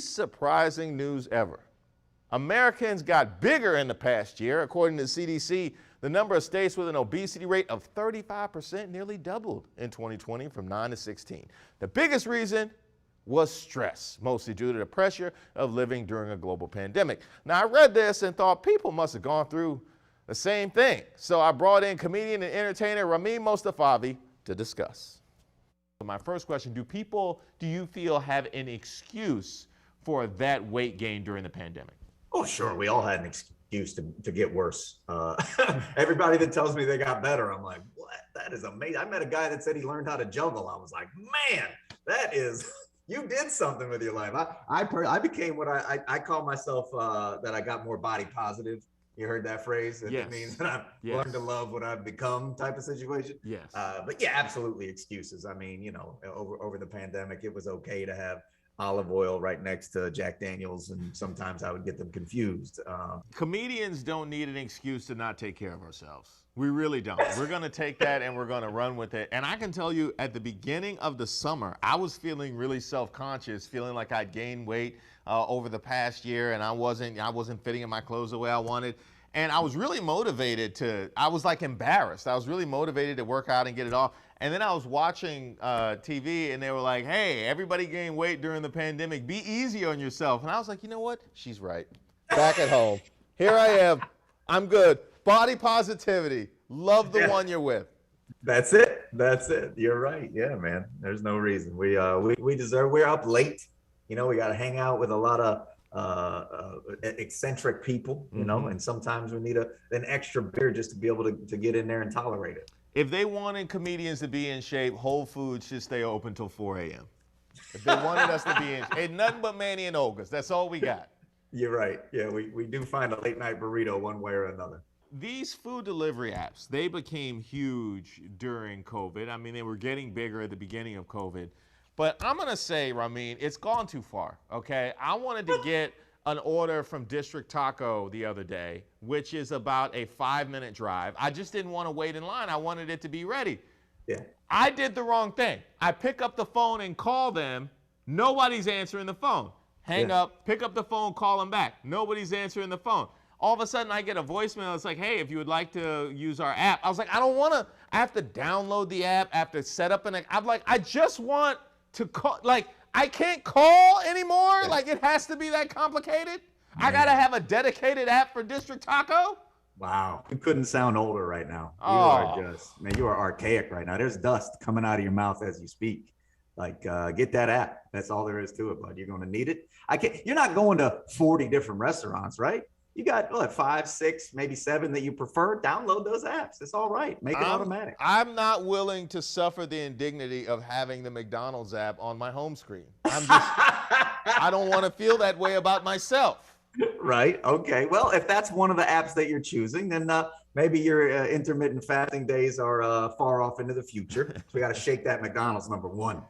least surprising news ever. Americans got bigger in the past year. According to the CDC, the number of states with an obesity rate of 35% nearly doubled in 2020 from 9 to 16. The biggest reason was stress, mostly due to the pressure of living during a global pandemic. Now, I read this and thought people must have gone through the same thing. So I brought in comedian and entertainer Rahmein Mostafavi to discuss. My first question, do you feel have an excuse for that weight gain during the pandemic? Oh, sure. We all had an excuse to get worse. Everybody that tells me they got better, I'm like, what? That is amazing. I met a guy that said he learned how to juggle. I was like, man, that is, you did something with your life. I became what I call myself, that I got more body positive. You heard that phrase? Yes. It means that I've learned to love what I've become type of situation. Yes. But yeah, absolutely excuses. I mean, you know, over the pandemic, it was okay to have olive oil right next to Jack Daniels, and sometimes I would get them confused. Comedians don't need an excuse to not take care of ourselves. We really don't. We're going to take that and we're going to run with it. And I can tell you, at the beginning of the summer, I was feeling really self-conscious, feeling like I'd gained weight over the past year, and I wasn't fitting in my clothes the way I wanted. And I was really motivated I was like embarrassed. I was really motivated to work out and get it off. And then I was watching TV and they were like, hey, everybody gained weight during the pandemic. Be easy on yourself. And I was like, you know what? She's right. Back at home. Here I am. I'm good. Body positivity. Love the one you're with. That's it. That's it. You're right. Yeah, man. There's no reason. We deserve, we're up late. You know, we got to hang out with a lot of eccentric people, you know, and sometimes we need an extra beer just to be able to get in there and tolerate it. If they wanted comedians to be in shape, Whole Foods should stay open till 4 a.m. If they wanted us to be in shape, ain't nothing but Manny and Olga's. That's all we got. You're right. Yeah, we do find a late night burrito one way or another. These food delivery apps, they became huge during COVID. I mean, they were getting bigger at the beginning of COVID. But I'm going to say, Rahmein, it's gone too far, okay? I wanted to get an order from District Taco the other day, which is about a 5-minute drive. I just didn't want to wait in line. I wanted it to be ready. Yeah. I did the wrong thing. I pick up the phone and call them. Nobody's answering the phone. Hang up, pick up the phone, call them back. Nobody's answering the phone. All of a sudden, I get a voicemail. It's like, hey, if you would like to use our app. I was like, I don't want to. I have to download the app. I have to set up I'm like, I just want to call. Like, I can't call anymore. Like, it has to be that complicated. Man. I got to have a dedicated app for District Taco. Wow. You couldn't sound older right now. You are man, you are archaic right now. There's dust coming out of your mouth as you speak. Like, get that app. That's all there is to it, bud. You're going to need it. You're not going to 40 different restaurants, right? You got, what, 5, 6, maybe 7 that you prefer? Download those apps. It's all right. Make it automatic. I'm not willing to suffer the indignity of having the McDonald's app on my home screen. I don't want to feel that way about myself. Right. Okay. Well, if that's one of the apps that you're choosing, then maybe your intermittent fasting days are far off into the future. So we got to shake that McDonald's #1.